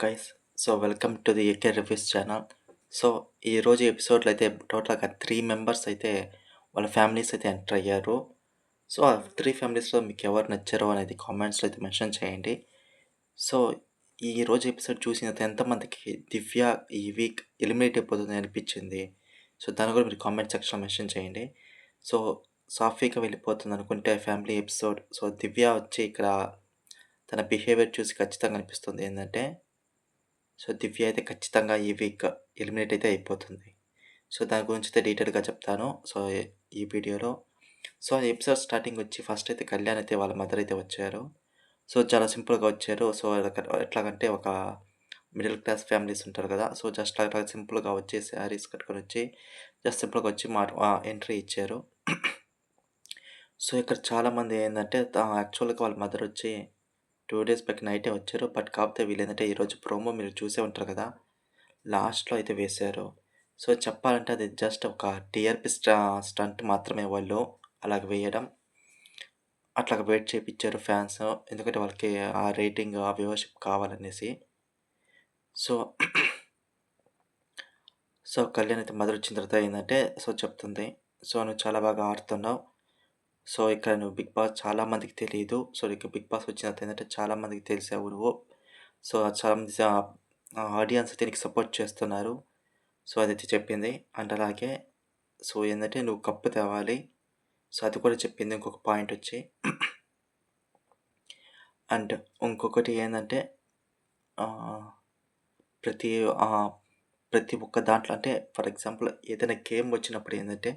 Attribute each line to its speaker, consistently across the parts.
Speaker 1: Guys welcome to the AK reviews channel. So ఈరోజు ఎపిసోడ్లో అయితే టోటల్గా 3 మెంబర్స్ అయితే వాళ్ళ ఫ్యామిలీస్ అయితే ఎంటర్ అయ్యారు. సో ఆ 3 ఫ్యామిలీస్లో మీకు ఎవరు నచ్చారో అనేది కామెంట్స్లో అయితే మెన్షన్ చేయండి. సో ఈరోజు ఎపిసోడ్ చూసిన ఎంతమందికి దివ్య ఈ వీక్ ఎలిమినేట్ అయిపోతుంది అనిపించింది. సో దాన్ని కూడా మీరు కామెంట్ సెక్షన్లో మెన్షన్ చేయండి. సో సాఫీగా వెళ్ళిపోతుంది అనుకుంటే ఫ్యామిలీ ఎపిసోడ్. సో దివ్య వచ్చి ఇక్కడ తన బిహేవియర్ చూసి ఖచ్చితంగా అనిపిస్తుంది ఏంటంటే, సో దివ్య అయితే ఖచ్చితంగా ఈ వీక్ ఎలిమినేట్ అయితే అయిపోతుంది. సో దాని గురించి అయితే డీటెయిల్‌గా చెప్తాను. సో ఈ వీడియోలో. సో ఎపిసోడ్ స్టార్టింగ్ వచ్చి ఫస్ట్ అయితే కళ్యాణ్ అయితే వాళ్ళ మదర్ అయితే వచ్చారు. సో చాలా సింపుల్‌గా వచ్చారు. సో ఎట్లాగంటే ఒక మిడిల్ క్లాస్ ఫ్యామిలీస్ ఉంటారు కదా! సో జస్ట్ అట్లా సింపుల్‌గా వచ్చి శారీస్ కట్టుకొని వచ్చి జస్ట్ సింపుల్‌గా వచ్చి ఎంట్రీ ఇచ్చారు. సో ఇక్కడ చాలామంది ఏందంటే యాక్చువల్‌గా వాళ్ళ మదర్ వచ్చి 2 డేస్ బ్యాక్ నైటే వచ్చారు. బట్ కాకపోతే వీళ్ళేందంటే ఈరోజు ప్రోమో మీరు చూసే ఉంటారు కదా! లాస్ట్‌లో అయితే వేశారు. సో చెప్పాలంటే అది జస్ట్ ఒక టీఆర్‌పీ స్టంట్ మాత్రమే వాళ్ళు అలాగ వేయడం. అట్లాగా వెయిట్ చేపిచ్చారు ఫ్యాన్స్. ఎందుకంటే వాళ్ళకి ఆ రేటింగ్, ఆ వ్యూవర్‌షిప్ కావాలనేసి. సో, సో కళ్యాణ్ అయితే మదర్ వచ్చిన తర్వాత ఏందంటే చెప్తుంది. సో నువ్వు చాలా బాగా ఆడుతున్నావు. సో ఇక్కడ నువ్వు 'బిగ్ బాస్' చాలా మందికి తెలీదు. సో నీకు 'బిగ్ బాస్' వచ్చిన తర్వాత ఏందంటే చాలా మందికి తెలిసావు నువ్వు. సో చాలా మంది ఆడియన్స్ అయితే నీకు సపోర్ట్ చేస్తున్నారు. సో అదైతే చెప్పింది. అండ్ అలాగే సో ఏందంటే నువ్వు కప్పు తేవాలి. సో అది కూడా చెప్పింది ఇంకొక పాయింటొచ్చి. అండ్ ఇంకొకటి ఏందంటే ఆహ్, ప్రతి ప్రతి ఒక్క దాంట్లో అంటే ఫర్ ఎగ్జాంపుల్ ఏదైనా గేమ్ వచ్చినప్పుడు ఏందంటే,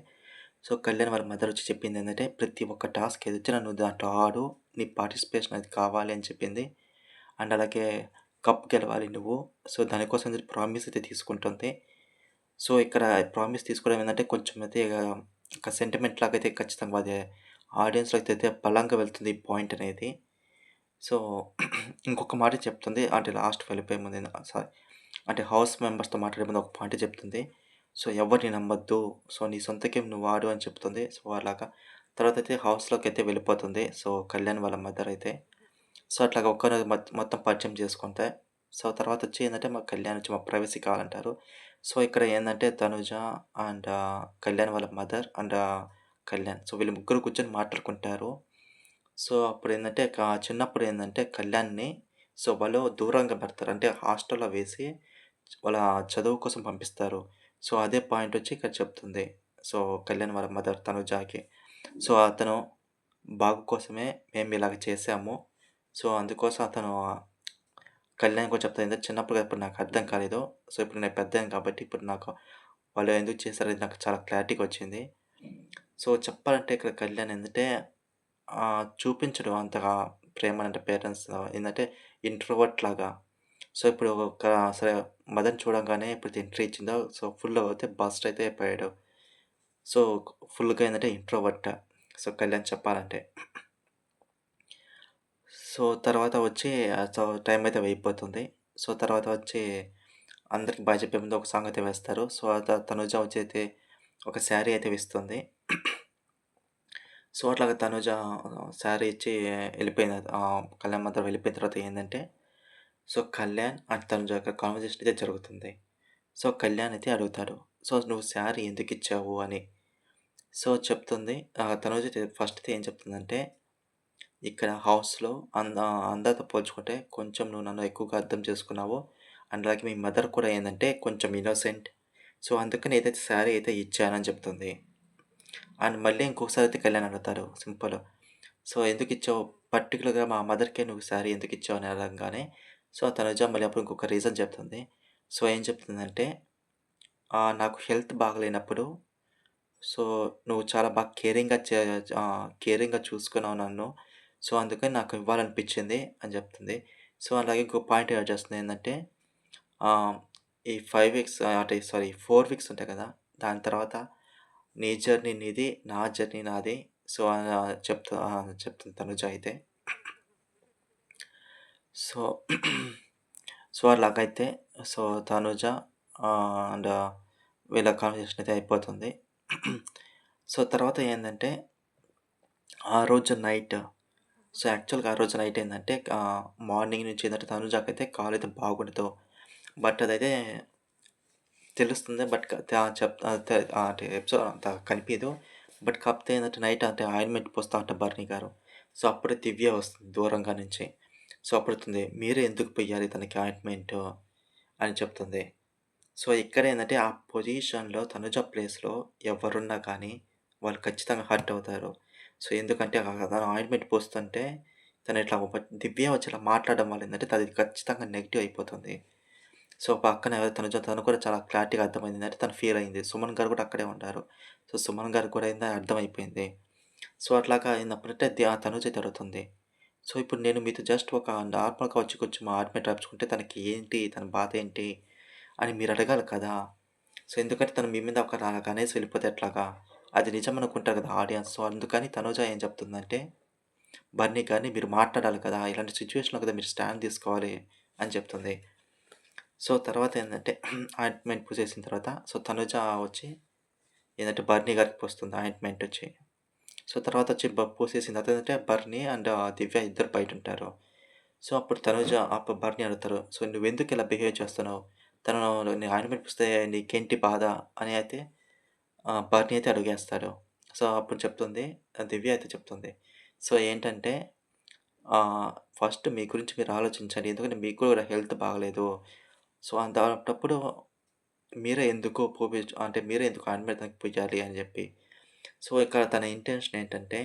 Speaker 1: సో కళ్యాణ్ వాళ్ళ మదర్ వచ్చి చెప్పిందేందంటే, ప్రతి ఒక్క టాస్క్ ఏదొచ్చినా నువ్వు దాంట్లో ఆడు. నీ పార్టిసిపేషన్ అది కావాలి అని చెప్పింది. అండ్ అలాగే కప్ గెలవాలి నువ్వు. సో దానికోసం అని చెప్పి ప్రామిస్ అయితే తీసుకుంటుంది. సో ఇక్కడ ప్రామిస్ తీసుకోవడం ఏందంటే కొంచెం అయితే ఒక సెంటిమెంట్ లాగా అయితే ఖచ్చితంగా అది ఆడియన్స్‌లోకి అయితే బలంగా వెళ్తుంది ఈ పాయింట్ అనేది. సో ఇంకొక మాట చెప్తుంది. అంటే లాస్ట్ వెళ్ళిపోయే ముందు సారీ అంటే హౌస్ మెంబర్స్‌తో మాట్లాడే ముందు ఒక పాయింట్ చెప్తుంది. సో ఎవరిని నమ్మొద్దు. సో నీ సొంత గేమ్ నువ్వు ఆడు అని చెప్తుంది. సో అలాగా తర్వాతయితే హౌస్‌లోకైతే వెళ్ళిపోతుంది. సో కళ్యాణ్ వాళ్ళ మదర్ అయితే. సో అట్లాగా ఒక్కరోజు మొత్తం పరిచయం చేసుకుంటే, సో తర్వాతొచ్చి ఏందంటే మా కళ్యాణ్ వచ్చి మాకు ప్రైవసీ కావాలంటారు. సో ఇక్కడ ఏందంటే తనుజ అండ్ కళ్యాణ్ వాళ్ళ మదర్ అండ్ కళ్యాణ్. సో వీళ్ళు ముగ్గురు కూర్చొని మాట్లాడుకుంటారు. సో అప్పుడేందంటే చిన్నప్పుడు ఏందంటే కళ్యాణ్‌ని సో వాళ్ళు దూరంగా పెడతారు. అంటే హాస్టల్‌లో వేసి వాళ్ళ చదువు కోసం పంపిస్తారు. సో అదే పాయింటొచ్చి ఇక్కడ చెప్తుంది. సో కళ్యాణ్ వాళ్ళ మదర్ తనుజాకి. సో అతను బాగు కోసమే మేము ఇలాగ చేశాము. సో అందుకోసం అతను కళ్యాణ్ కూడా చెప్తాడు. ఏందంటే చిన్నప్పుడు అప్పుడు నాకు అర్థం కాలేదు. సో ఇప్పుడు నేను పెద్దయ్యాను కాబట్టి ఇప్పుడు నాకు వాళ్ళు ఎందుకు చేశారనేది నాకు చాలా క్లారిటీగా వచ్చింది. సో చెప్పాలంటే ఇక్కడ కళ్యాణ్ ఏందంటే చూపించడు అంతగా ప్రేమనంటే పేరెంట్స్ ఏందంటే ఇంట్రోవర్ట్ లాగా. సో ఇప్పుడు ఒక సరే మదర్‌ని చూడంగానే ఎప్పుడైతే ఎంట్రీ ఇచ్చిందో సో ఫుల్ అయితే బస్ట్ అయితే అయిపోయాడు. సో ఫుల్‌గా ఏందంటే ఇంట్రోవర్ట్. సో కళ్యాణ్ చెప్పాలంటే. సో తర్వాత వచ్చి సో టైం అయితే అయిపోతుంది. సో తర్వాత వచ్చి అందరికి బాయ్ చెప్పే ముందు ఒక సాంగ్ అయితే వేస్తారు. సో తనుజ వచ్చి అయితే ఒక శారీ అయితే ఇస్తుంది. సో అట్లాగా తనుజ శారీ ఇచ్చి వెళ్ళిపోయింది. కళ్యాణ్ మాత్రం వెళ్ళిపోయిన తర్వాత ఏందంటే, సో కళ్యాణ్ అండ్ తనుజ యొక్క కాన్వర్జేషన్ అయితే జరుగుతుంది. సో కళ్యాణ్ అయితే అడుగుతాడు. సో "నువ్వు శారీ ఎందుకిచ్చావు" అని. సో చెప్తుంది. తనుజ అయితే ఫస్ట్ అయితే ఏం చెప్తుందంటే, "ఇక్కడ హౌస్‌లో అందరితో పోల్చుకుంటే కొంచెం నువ్వు నన్ను ఎక్కువగా అర్థం చేసుకున్నావు. అండ్ అలాగే మీ మదర్ కూడా ఏందంటే కొంచెం ఇన్నోసెంట్. సో అందుకని ఏదైతే శారీ అయితే ఇచ్చానని" చెప్తుంది. అండ్ మళ్ళీ ఇంకొకసారి అయితే కళ్యాణ్ అడుగుతారు సింపుల్. సో ఎందుకిచ్చావు? పర్టిక్యులర్‌గా మా మదర్‌కే నువ్వు శారీ ఎందుకిచ్చావు అని అడగంగానే, సో తనుజ మళ్ళీ అప్పుడు ఇంకొక రీజన్ చెప్తుంది. సో ఏం చెప్తుందంటే, నాకు హెల్త్ బాగాలేనప్పుడు సో నువ్వు చాలా బాగా కేరింగ్‌గా చూసుకున్నావు నన్ను. సో అందుకని నాకు ఇవ్వాలనిపించింది అని చెప్తుంది. సో అలాగే ఇంకో పాయింట్ యాడ్ చేస్తుంది ఏందంటే, ఆహ్, ఈ 5 వీక్స్ అంటే సారీ 4 వీక్స్ ఉంటాయి కదా! దాని తర్వాత నీ జర్నీ నీది, నా జర్నీ నాది. సో చెప్తుంది తనుజ అయితే. సో, సో అలాగైతే సో తనుజ అండ్ వీళ్ళ కాన్వర్జేషన్ అయితే అయిపోతుంది. సో తర్వాత ఏందంటే, ఆ రోజు నైట్ సో, యాక్చువల్‌గా ఆ రోజు నైట్ ఏందంటే మార్నింగ్ నుంచి ఏందంటే తనుజాకైతే కాలైతే బాగుండదు. బట్ అదైతే తెలుస్తుంది. బట్ క త చెప్ తే అంటే ఎపిసోడ్ అంత కనిపియదు. బట్ కాకపోతే ఏందంటే నైట్ అంటే ఆయింట్‌మెంట్ పూస్తా ఉంటారు భరణి గారు. సో, అప్పుడే దివ్య వస్తుంది దూరంగా నుంచి. సో, అప్పుడుతుంది "మీరే ఎందుకు పొయ్యాలి తనకి ఆయింట్‌మెంటు" అని చెప్తుంది. సో, ఇక్కడేందంటే ఆ పొజిషన్‌లో తనుజ ప్లేస్‌లో ఎవరున్నా కానీ వాళ్ళు ఖచ్చితంగా హర్ట్ అవుతారు. సో, ఎందుకంటే తను ఆయింట్‌మెంట్ పూస్తుంటే తను ఇట్లా దివ్య వచ్చి ఇలా మాట్లాడడం వల్ల ఏందంటే అది ఖచ్చితంగా నెగెటివ్ అయిపోతుంది. సో, పక్కన తనుజ తను కూడా చాలా క్లారిటీగా అర్థమైంది. ఏందంటే తను ఫీల్ అయింది. సుమన్ గారు కూడా అక్కడే ఉన్నారు. సో, సుమన్ గారికి కూడా ఏంది అర్థమైపోయింది. సో, అట్లాగా అయినప్పుడంటే తనుజ అయితే అడుగుతుంది. సో, ఇప్పుడు నేను మీతో జస్ట్ ఒక నార్మల్‌గా వచ్చి కొంచెం ఆయింట్‌మెంట్ రాపిచ్చుకుంటే తనకి ఏంటి? తన బాధ ఏంటి? అని మీరు అడగాలి కదా! సో, ఎందుకంటే తను మీ మీద ఒకలాగా అనేసి వెళ్ళిపోతే ఎట్లాగా? అది నిజం అనుకుంటారు కదా ఆడియన్స్. సో, అందుకని తనుజ ఏం చెప్తుందంటే, బన్నీ గారిని మీరు మాట్లాడాలి కదా! ఇలాంటి సిట్యుయేషన్‌లో కదా మీరు స్టాండ్ తీసుకోవాలి అని చెప్తుంది. సో, తర్వాత ఏందంటే ఆయింట్‌మెంట్ పూసేసిన తర్వాత సో, తనుజ వచ్చి ఏదంటే బర్నీ గారికి పోస్తుంది ఆయింట్‌మెంట్ వచ్చి. సో, తర్వాత వచ్చి పూసేసిన తర్వాత ఏందంటే బర్నీ అండ్ దివ్య ఇద్దరు బయటుంటారు. సో, అప్పుడు తనుజ అప్పుడు బర్నీ అడుగుతారు. "సో, నువ్వెందుకు ఇలా బిహేవ్ చేస్తున్నావు? తను నీ ఆయింట్‌మెంట్ పూస్తే నీకేంటి బాధ?" అని అయితే బర్నీ అయితే అడిగేస్తాడు. సో, అప్పుడు చెప్తుంది దివ్య అయితే చెప్తుంది. సో, ఏంటంటే ఫస్ట్ మీ గురించి మీరు ఆలోచించండి. ఎందుకంటే మీకు కూడా హెల్త్ బాగాలేదు. సో, అలాంటప్పుడు మీరే ఎందుకు అంటే మీరే ఎందుకు ఆయింట్‌మెంట్ పొయ్యాలి అని జెప్పి. సో, ఇక్కడ తన ఇంటెన్షన్ ఏంటంటే,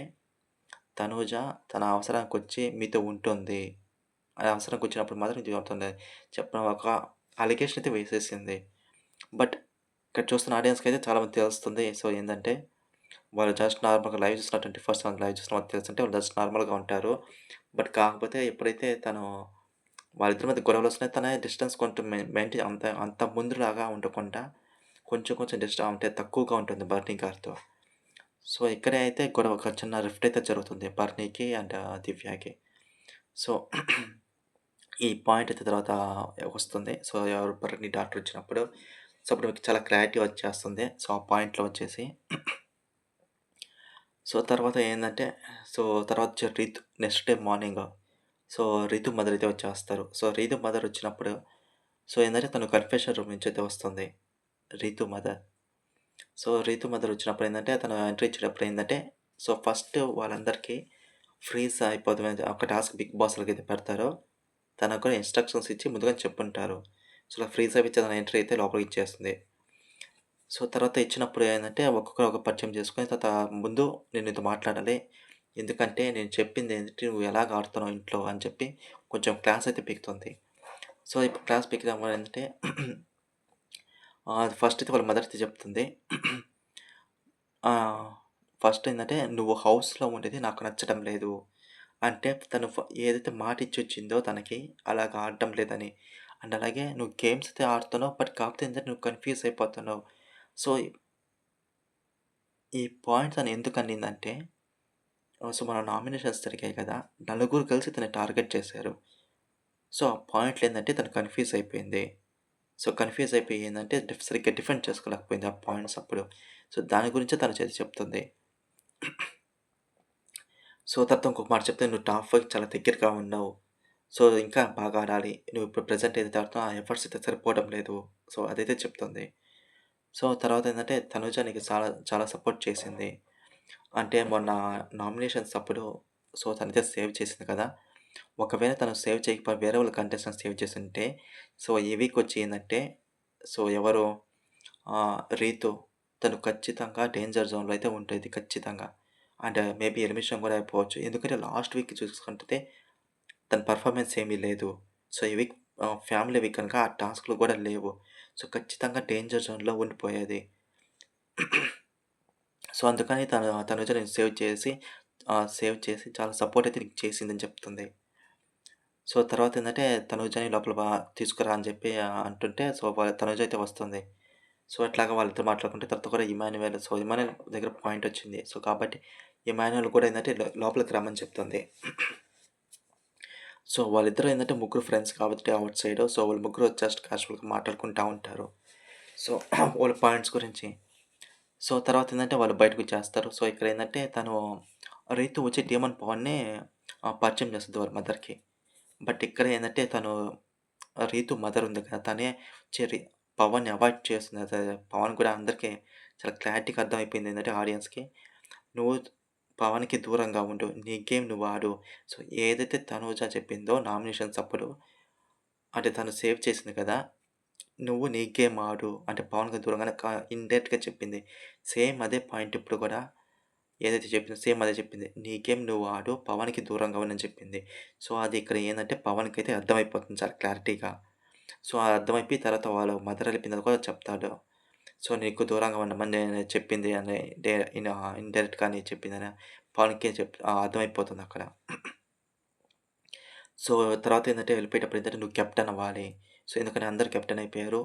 Speaker 1: తనూజ తన అవసరానికొచ్చి మీతో ఉంటుంది. ఆ అవసరానికొచ్చినప్పుడు మాత్రం మీతో ఉంటుంది. చెప్పిన ఒక అలిగేషన్ అయితే వేసేసింది. బట్ ఇక్కడ చూస్తున్న ఆడియన్స్‌కైతే చాలా మందికి తెలుస్తుంది. సో, ఏందంటే వాళ్ళు జస్ట్ నార్మల్‌గా లైవ్ చూస్తున్న 24/7 లైవ్ చూస్తున్న వాళ్ళకి తెలుసంటే వాళ్ళు జస్ట్ నార్మల్‌గా ఉంటారు. బట్ కాకపోతే ఎప్పుడైతే తను వాళ్ళిద్దరి మధ్య గొడవలొస్తున్నాయి తనే డిస్టెన్స్ కొంచెం మెయింటైన్ అంత అంత ముందులాగా ఉండకుండా కొంచెం కొంచెం అంటే తక్కువగా ఉంటుంది బర్నీ గారితో. సో, ఇక్కడే అయితే గొడవ ఒక చిన్న రిఫ్ట్ అయితే జరుగుతుంది బర్నీకి అండ్ దివ్యకి. సో, ఈ పాయింట్ అయితే తర్వాత వస్తుంది. సో, ఎవరు బర్నీ డాక్టర్ వచ్చినప్పుడు సో, అప్పుడు మీకు చాలా క్లారిటీ వచ్చేస్తుంది. సో, ఆ పాయింట్‌లో వచ్చేసి సో, తర్వాత ఏందంటే సో, తర్వాత Ritu next day morning so, Ritu mother అయితే వచ్చేస్తారు. సో, రితు మదర్ వచ్చినప్పుడు సో, ఏందంటే తను కన్ఫెషన్ రూమ్ నుంచి అయితే వస్తుంది. Ritu mother. So, Ritu mother వచ్చినప్పుడు ఏందంటే, తను ఎంట్రీ ఇచ్చేటప్పుడు ఏందంటే, సో, ఫస్ట్ వాళ్ళందరికీ ఫ్రీజ్ అయిపోతమని ఒక టాస్క్ బిగ్ బాస్‌లకైతే పెడతారో, తనకు కూడా ఇన్‌స్ట్రక్షన్స్ ఇచ్చి ముందుగానే చెప్పుంటారు. సో, ఇలా ఫ్రీజ్ అయిపిచ్చి తన ఎంట్రీ అయితే లోపలికి ఇచ్చేస్తుంది. సో, తర్వాత ఇచ్చినప్పుడు ఏందంటే, ఒక్కొక్కరు ఒక పరిచయం చేసుకొని తర్వాత ముందు నేను నీతో మాట్లాడాలి. ఎందుకంటే, నేను చెప్పింది ఏంటంటే, నువ్వు ఎలాగ ఆడుతున్నావు ఇంట్లో అని చెప్పి కొంచెం క్లాస్ అయితే పీకుతుంది. సో, ఇప్పుడు క్లాస్ పీకడం వల్ల ఏంటంటే, ఫస్ట్ అయితే వాళ్ళ మదర్‌తో చెప్తుంది. ఆ! ఫస్ట్ ఏందంటే, "నువ్వు హౌస్‌లో ఉండేది నాకు నచ్చడం లేదు." అంటే తను ఏదైతే మాటిచ్చొచ్చిందో తనకి, అలాగ ఆడడం లేదని. అండ్ అలాగే నువ్వు గేమ్స్ అయితే ఆడుతున్నావు. బట్ కాకపోతే ఏంటంటే, నువ్వు కన్‌ఫ్యూజ్ అయిపోతున్నావు. సో, ఈ పాయింట్ తను ఎందుకనిందంటే, సో, మన నామినేషన్స్ జరిగాయి కదా! నలుగురు కలిసి తనని టార్గెట్ చేశారు. సో, ఆ పాయింట్‌లో ఏందంటే, తను కన్‌ఫ్యూజ్ అయిపోయింది. సో, కన్‌ఫ్యూజ్ అయిపోయి ఏందంటే, సరిగ్గా డిఫెండ్ చేసుకోలేకపోయింది ఆ పాయింట్స్ అప్పుడు. సో, దాని గురించే తను చెప్తుంది. సో, తర్వాత ఇంకొక మాట చెప్తే, "నువ్వు టాప్ 5కి చాలా దగ్గరగా ఉన్నావు. సో, ఇంకా బాగా ఆడాలి. నువ్వు ఇప్పుడు ప్రెజెంట్ ఏదైతే ఆడుతున్నావో ఆ ఎఫర్ట్స్ అయితే సరిపోవడం లేదు." సో, అదైతే చెప్తుంది. సో, తర్వాత ఏందంటే, తనుజ నీకు చాలా చాలా సపోర్ట్ చేసింది. అంటే మొన్న నామినేషన్స్ అప్పుడు సో, తనైతే సేవ్ చేసింది కదా! ఒకవేళ తను సేవ్ చేయకపోయి వేరే వాళ్ళ కంటెస్టెంట్స్ సేవ్ చేసుంటే, సో, ఈ వీక్ వచ్చి ఏందంటే, సో, ఎవరు రీతు తను ఖచ్చితంగా డేంజర్ జోన్‌లో అయితే ఉండేది ఖచ్చితంగా. అండ్ మేబీ ఎలిమినేషన్ కూడా అయిపోవచ్చు. ఎందుకంటే లాస్ట్ వీక్ చూసుకుంటే తన పెర్ఫార్మన్స్ ఏమీ లేదు. సో, ఈ వీక్ ఫ్యామిలీ వీక్ కనుక ఆ టాస్క్‌లు కూడా లేవు. సో, ఖచ్చితంగా డేంజర్ జోన్‌లో ఉండిపోయేది. సో, అందుకని తనుజ నేను సేవ్ చేసి చాలా సపోర్ట్ అయితే నీకు చేసిందని చెప్తుంది. సో, తర్వాతేందంటే తనుజని లోపల తీసుకురా అని చెప్పి అంటుంటే సో, తనుజ అయితే వస్తుంది. సో, అట్లాగా వాళ్ళిద్దరు మాట్లాడుకుంటే తర్వాత కూడా ఇమాన్యుయల్ దగ్గర పాయింటొచ్చింది. సో, కాబట్టి ఇమాన్యుయల్ కూడా ఏందంటే లోపలికి రమ్మని చెప్తుంది. సో, వాళ్ళిద్దరూ ఏందంటే ముగ్గురు ఫ్రెండ్స్ కాబట్టి ఔట్ సైడు. సో, వాళ్ళు ముగ్గురు జస్ట్ క్యాజువల్‌గా మాట్లాడుకుంటా ఉంటారు. సో, వాళ్ళ పాయింట్స్ గురించి. సో, తర్వాతేందంటే వాళ్ళు బయటకొచ్చేస్తారు. సో, ఇక్కడేందంటే తను రీతు వచ్చి డీమన్ పవర్‌ని పరిచయం చేస్తది వాళ్ళ మదర్‌కి. బట్ ఇక్కడ ఏందంటే తను రీతు మదర్ ఉంది కదా! తనే చెరి పవన్‌ని అవాయిడ్ చేస్తుంది. పవన్ కూడా అందరికి చాలా క్లారిటీగా అర్థమైపోయింది ఏందంటే ఆడియన్స్‌కి, "నువ్వు పవన్‌కి దూరంగా ఉండు. నీ గేమ్ నువ్వు ఆడు." సో, ఏదైతే తనూజ చెప్పిందో నామినేషన్స్ అప్పుడు అంటే తను సేవ్ చేసింది కదా! "నువ్వు నీ గేమ్ ఆడు." అంటే పవన్‌కి దూరంగానే ఇండైరెక్ట్‌గా చెప్పింది. సేమ్ అదే పాయింట్ ఇప్పుడు కూడా ఏదైతే చెప్పిందో సేమ్ అదే చెప్పింది. "నీ గేమ్ నువ్వు ఆడు. పవన్‌కి దూరంగా ఉండని" చెప్పింది. సో, అది ఇక్కడ ఏందంటే పవన్‌కైతే అర్థమైపోతుంది చాలా క్లారిటీగా. సో, ఆ అర్థమైపోయి తర్వాత వాళ్ళ మదర్ ఎళ్ళిపోయిన తర్వాత కూడా చెప్తాడు. సో, నీకు దూరంగా ఉండమని నేను చెప్పింది అని ఇండైరెక్ట్‌గానే చెప్పిందని పవన్‌కే అర్థమైపోతుందక్కడ. సో, తర్వాతేందంటే వెళ్ళిపోయేటప్పుడు ఏంటంటే నువ్వు కెప్టెన్ అవ్వాలి. సో, ఎందుకని అందరూ కెప్టెన్ అయిపోయారు.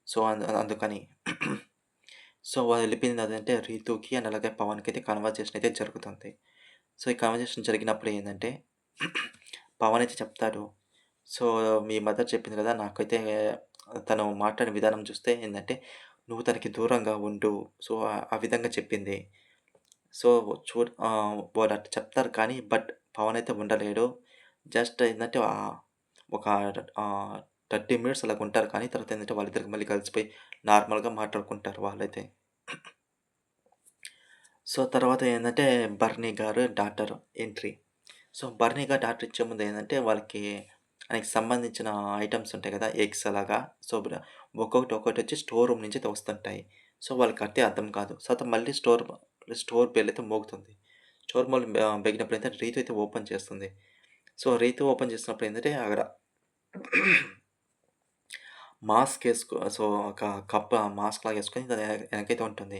Speaker 1: సో, అందుకని. సో, వాళ్ళు వెళ్ళిపోయింది అదంటే రీతూకి అండ్ అలాగే పవన్‌కైతే కన్వర్జేషన్ అయితే జరుగుతుంది. సో, ఈ కన్వర్జేషన్ జరిగినప్పుడు ఏందంటే పవన్ అయితే చెప్తాడు. సో, మీ మదర్ చెప్పింది కదా! నాకైతే తను మాట్లాడిన విధానం చూస్తే ఏందంటే, "నువ్వు తనకి దూరంగా ఉండు." సో, ఆ విధంగా చెప్పింది. సో, వాళ్ళు అట్లా చెప్తారు కానీ, బట్ పవన్ అయితే ఉండలేడు. జస్ట్ ఏందంటే ఒక 30 మినిట్స్ అలాగుంటారు కానీ, తర్వాత ఏందంటే వాళ్ళిద్దరికి మళ్ళీ కలిసిపోయి నార్మల్‌గా మాట్లాడుకుంటారు వాళ్ళైతే. సో, తర్వాత ఏందంటే బర్నీ గారు డాటర్ ఎంట్రీ. సో, బర్నీ గారు డాటర్ ఇచ్చే ముందు ఏందంటే వాళ్ళకి ఆయనకి సంబంధించిన ఐటెమ్స్ ఉంటాయి కదా! ఎగ్స్ అలాగా. సో, ఒక్కొక్కటొచ్చి స్టోర్ రూమ్ నుంచి అయితే వస్తుంటాయి. సో, వాళ్ళకయితే అర్థం కాదు. సో, తర్వాత మళ్ళీ స్టోర్ బెల్ అయితే మోగుతుంది. స్టోర్ బెగినప్పుడు ఏంటంటే రీతు అయితే ఓపెన్ చేస్తుంది. సో, రీతు ఓపెన్ చేసినప్పుడు ఏందంటే అక్కడ సో, ఒక మాస్క్‌లాగా యేసుకొని వెనకైతే ఉంటుంది.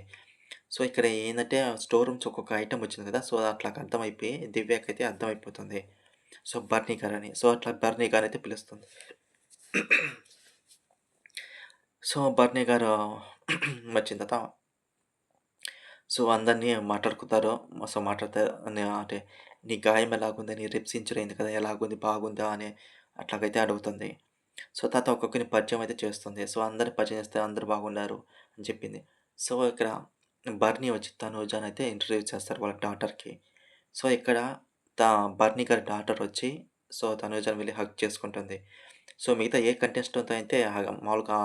Speaker 1: సో, ఇక్కడ ఏందంటే స్టోర్ రూమ్స్ ఒక్కొక్క ఐటెమ్ వచ్చింది కదా! సో, అట్లా అర్థమైపోయి దివ్యకైతే అర్థమైపోతుంది. సో, బర్నీ గారని. సో, అట్లా బర్నీ గారైతే పిలుస్తుంది. సో, బర్నీ గారు వచ్చిన తర్వాత సో, అందరిని మాట్లాడుకుంటారు. సో, మాట్లాడతారు అంటే "నీ గాయం ఎలాగుంది? నీ రిబ్స్ ఇంజ్యూర్ అయింది కదా! ఎలాగుంది? బాగుందా?" అని అట్లాగైతే అడుగుతుంది. సో, తర్వాత ఒక్కొక్కరిని పరిచయం అయితే చేస్తుంది. సో, అందరిని పరిచయం చేస్తే అందరూ బాగున్నారు అని చెప్పింది. సో, ఇక్కడ బర్నీ వచ్చి తనూజనైతే ఇంట్రొడ్యూస్ చేస్తారు వాళ్ళ డాటర్‌కి. సో, ఇక్కడ త బర్నీ గారి డాటర్ వచ్చి సో, తనూజని వెళ్లి హగ్ చేసుకుంటుంది. సో, మిగతా ఏ కంటెస్టెంట్‌తో అయితే మామూలుగా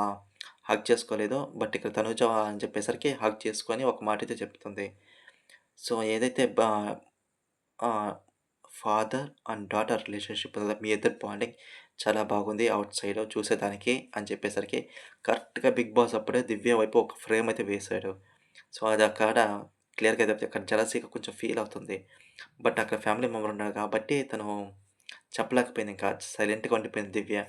Speaker 1: హగ్ చేసుకోలేదు. బట్ ఇక్కడ తనూజ అని చెప్పేసరికి హగ్ చేసుకొని ఒక మాటైతే చెప్తుంది. సో, ఏదైతే ఆహ్, ఫాదర్ అండ్ డాటర్ రిలేషన్‌షిప్ ఉందో మీ ఇద్దరి బాండింగ్ చాలా బాగుంది ఔట్ సైడ్ చూసేదానికి అని చెప్పేసరికి కరెక్ట్‌గా 'బిగ్ బాస్' అప్పుడే దివ్య వైపు ఒక ఫ్రేమ్ అయితే వేశాడు. సో, అది అక్కడ క్లియర్‌గా అయితే అక్కడ జెలసీగా కొంచెం ఫీల్ అవుతుంది. బట్ అక్కడ ఫ్యామిలీ మెంబర్ ఉన్నాడు కాబట్టి తను చెప్పలేకపోయింది ఇంకా సైలెంట్‌గా ఉండిపోయింది దివ్య.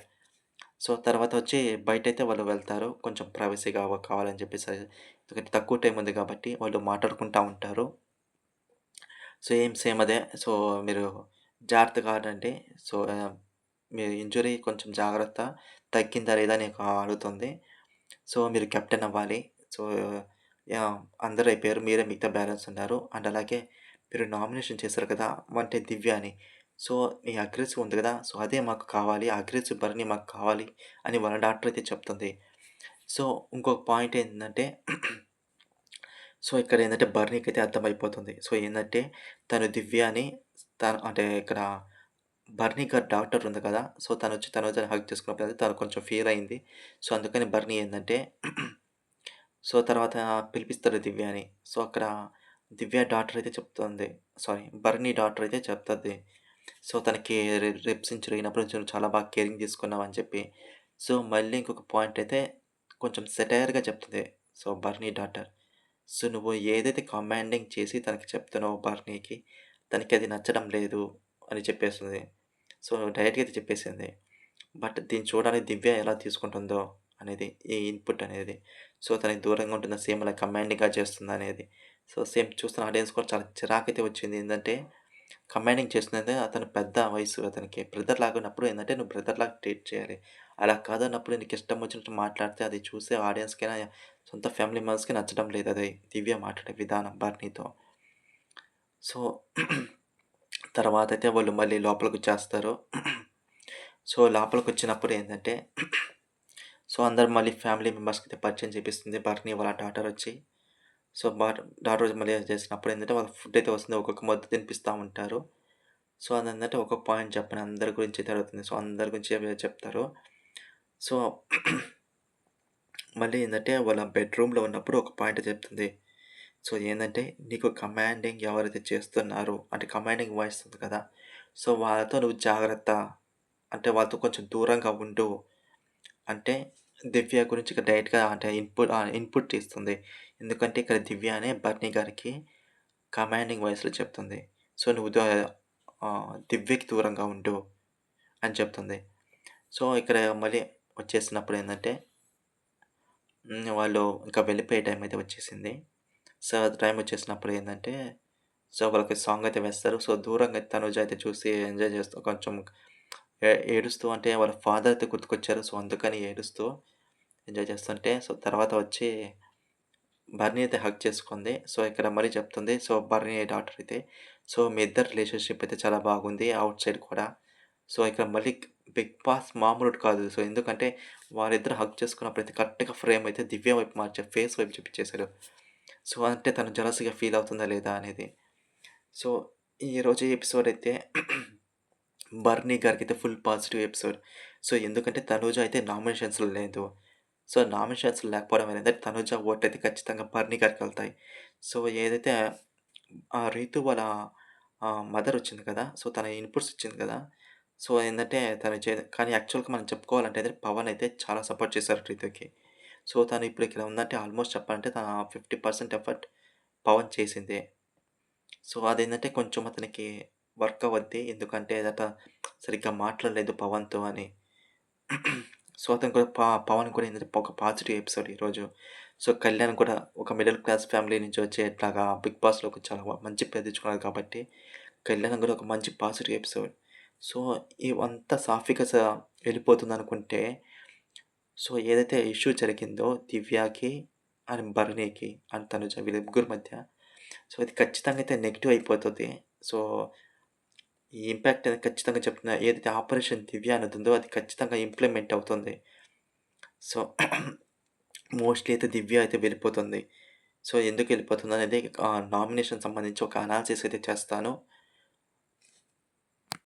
Speaker 1: సో, తర్వాతొచ్చి బయటైతే వాళ్ళు వెళ్తారు. కొంచెం ప్రైవసీగా కావాలని చెప్పేసి ఎందుకంటే తక్కువ టైం ఉంది కాబట్టి వాళ్ళు మాట్లాడుకుంటా ఉంటారు. సేమ్ అదే. సో, మీరు జాగ్రత్తగా ఆడండి. సో, మీ ఇంజ్యూరీ కొంచెం జాగ్రత్త. తగ్గిందా లేదా అని అడుగుతుంది. సో, మీరు కెప్టెన్ అవ్వాలి. So, yeah! అందరూ అయిపోయారు. మీరే మిగతా బ్యాలెన్స్ ఉన్నారు. అండ్ అలాగే మీరు నామినేషన్ చేశారు కదా! అంటే దివ్య అని. సో, మీ అగ్రెసివ్ ఉంది కదా! సో, అదే మాకు కావాలి. ఆ అగ్రెసివ్ భరణి మాకు కావాలి అని వాళ్ళ డాక్టర్ అయితే చెప్తుంది. సో, ఇంకొక పాయింట్ ఏంటంటే సో, ఇక్కడేందంటే బర్నీకైతే అర్థమైపోతుంది. సో, ఏందంటే తను దివ్య అని అంటే ఇక్కడ బర్నీ గారి డాటర్ ఉంది కదా! సో, తనొచ్చి తనూజని హగ్ చేసుకున్నప్పుడు తను కొంచెం ఫీల్ అయింది. సో, అందుకని బర్నీ ఏందంటే సో, తర్వాత పిలిపిస్తాడు దివ్య అని. సో, అక్కడ దివ్య డాటర్ అయితే చెప్తుంది. సారీ బర్నీ డాటర్ అయితే చెప్తది. సో, తనకి రిబ్స్ ఇంజ్యూరీ అయినప్పుడు నువ్వు చాలా బాగా కేరింగ్ తీసుకున్నావు అని చెప్పి. సో, మళ్ళీ ఇంకొక పాయింట్ అయితే కొంచెం సెటైర్‌గా చెప్తది. So, బర్నీ daughter. సో, నువ్వు ఏదైతే కమాండింగ్ చేసి తనకి చెప్తున్నావో బర్నీకి, తనకది నచ్చడం లేదు అని చెప్పేస్తది. సో, డైరెక్ట్‌గా అయితే చెప్పేసింది. బట్ దీన్ని చూడాలి దివ్య ఎలా తీసుకుంటుందో అనేది, ఈ ఇన్‌పుట్ అనేది. సో, తనకి దూరంగా ఉంటుందా సేమ్ అలా కమాండింగ్‌గా చేస్తుందా అనేది. సో, సేమ్ చూస్తున్న ఆడియన్స్ కూడా చాలా చిరాకైతే వచ్చింది. ఏందంటే కమాండింగ్ చేస్తుందంటే అతను పెద్ద వయసు అతనికి. బ్రదర్‌లాగా ఉన్నప్పుడు ఏందంటే నువ్వు బ్రదర్‌లాగా ట్రీట్ చేయాలి. అలా కాదన్నప్పుడు నీకిష్టం వచ్చినట్టు మాట్లాడితే అది చూసే ఆడియన్స్‌కైనా, సొంత ఫ్యామిలీ మెంబర్స్‌కి నచ్చడం లేదది. దివ్య మాట్లాడే విధానం బర్నీతో. సో, తర్వాతైతే వాళ్ళు మళ్ళీ లోపలికొచ్చేస్తారు. సో, లోపలికొచ్చినప్పుడు ఏందంటే సో, అందరూ మళ్ళీ ఫ్యామిలీ మెంబర్స్‌కైతే పరిచయం చేపిస్తుంది బర్నీ వాళ్ళ డాటరొచ్చి. సో, డాటర్ మళ్ళీ చేసినప్పుడు ఏందంటే వాళ్ళకి ఫుడ్ అయితే వస్తుంది. ఒక్కొక్క ముద్ద తినిపిస్తా ఉంటారు. సో, అదేంటంటే ఒక్కొక్క పాయింట్ చెప్పని అందరి గురించి జరుగుతుంది. సో, అందరి గురించి చెప్తారు. సో, మళ్ళీ ఏందంటే వాళ్ళ బెడ్‌రూమ్‌లో ఉన్నప్పుడు ఒక పాయింట్ చెప్తుంది. సో, ఏందంటే నీకు కమాండింగ్ ఎవరైతే చేస్తున్నారో అంటే కమాండింగ్ వాయిస్ ఉంది కదా! సో, వాళ్ళతో నువ్వు జాగ్రత్త. అంటే వాళ్ళతో కొంచెం దూరంగా ఉండు. అంటే దివ్య గురించి ఇక డైరెక్ట్‌గా అంటే ఇన్‌పుట్ ఇస్తుంది. ఎందుకంటే ఇక్కడ దివ్య అనే బర్నీ గారికి కమాండింగ్ వాయిస్‌లో చెప్తుంది. సో, నువ్వు దివ్యకి దూరంగా ఉండు అని చెప్తుంది. సో, ఇక్కడ మళ్ళీ వచ్చేసినప్పుడు ఏందంటే వాళ్ళు ఇంకా వెళ్ళిపోయే టైం అయితే వచ్చేసింది. సో, టైం వచ్చేసినప్పుడు ఏందంటే, సో, వాళ్ళకి సాంగ్ అయితే వేస్తారు. సో, దూరంగా తనుజ అయితే చూసి ఎంజాయ్ చేస్తూ కొంచెం ఏడుస్తూ అంటే వాళ్ళ ఫాదర్ అయితే గుర్తుకొచ్చారు. సో, అందుకని ఏడుస్తూ ఎంజాయ్ చేస్తుంటే, సో, తర్వాత వచ్చి బర్నీ అయితే హగ్ చేసుకుంది. సో, ఇక్కడ మళ్ళీ చెప్తుంది. సో, బర్నీ డాటర్ అయితే, సో, మీ ఇద్దరి రిలేషన్‌షిప్ అయితే చాలా బాగుంది. ఔట్ సైడ్ కూడా. సో, ఇక్కడ మళ్ళీ బిగ్ బాస్ మామూలోడు కాదు. సో, ఎందుకంటే వాళ్ళిద్దరు హగ్ చేసుకున్నప్పుడైతే కరెక్ట్‌గా ఫ్రేమ్ అయితే దివ్య వైపు ఫేస్ వైపు చూపించేసాడు. సో, అంటే తను జెలస్‌గా ఫీల్ అవుతుందా లేదా అనేది. సో, ఈరోజు ఎపిసోడ్ అయితే బర్నీ గారికైతే ఫుల్ పాజిటివ్ ఎపిసోడ్. సో, ఎందుకంటే తనూజ అయితే నామినేషన్స్‌లో లేదు. సో, నామినేషన్స్‌లో లేకపోవడం అనేది తనూజ ఓటయితే ఖచ్చితంగా బర్నీ గారికెళ్తాయి. సో, ఏదైతే రీతు వాళ్ళ మదర్ వచ్చింది కదా! సో, తన ఇన్‌పుట్స్ ఇచ్చింది కదా! సో, ఏందంటే తను కానీ యాక్చువల్‌గా మనం చెప్పుకోవాలంటే పవన్ అయితే చాలా సపోర్ట్ చేశారు రీతుకి. సో, తను ఇప్పుడు ఇక్కడ ఉందంటే ఆల్మోస్ట్ చెప్పాలంటే తన 50% ఎఫర్ట్ పవన్ చేసిందే. సో, అదేంటంటే కొంచెం అతనికి వర్క్ అవ్వద్ది. ఎందుకంటే సరిగ్గా మాట్లాడలేదు పవన్‌తో అని. సో, అతను కూడా పవన్ కూడా ఏంటంటే ఒక పాజిటివ్ ఎపిసోడ్ ఈరోజు. సో, కళ్యాణ్ కూడా ఒక మిడిల్ క్లాస్ ఫ్యామిలీ నుంచి వచ్చి ఇట్లాగా బిగ్ బాస్‌లోకి చాలా మంచి పేరు తెచ్చుకున్నారు కాబట్టి, కళ్యాణ్ కూడా ఒక మంచి పాజిటివ్ ఎపిసోడ్. సో, ఇవంతా సాఫీగా వెళ్ళిపోతుందనుకుంటే, సో, ఏదైతే ఇష్యూ జరిగిందో దివ్యకి అండ్ భరణికి అండ్ తనుజ వీళ్ళ ముగ్గురి మధ్య సో, అది ఖచ్చితంగా అయితే నెగెటివ్ అయిపోతది. సో, ఈ ఇంపాక్ట్ అనేది ఖచ్చితంగా చెప్తున్నా. ఏదైతే ఆపరేషన్ దివ్య అనేదుందో అది ఖచ్చితంగా ఇంప్లిమెంట్ అవుతుంది. సో, మోస్ట్‌లీ అయితే దివ్య అయితే వెళ్ళిపోతుంది. సో, ఎందుకెళ్ళిపోతుందనేది నామినేషన్ సంబంధించి ఒక అనాలిసిస్ అయితే చేస్తాను.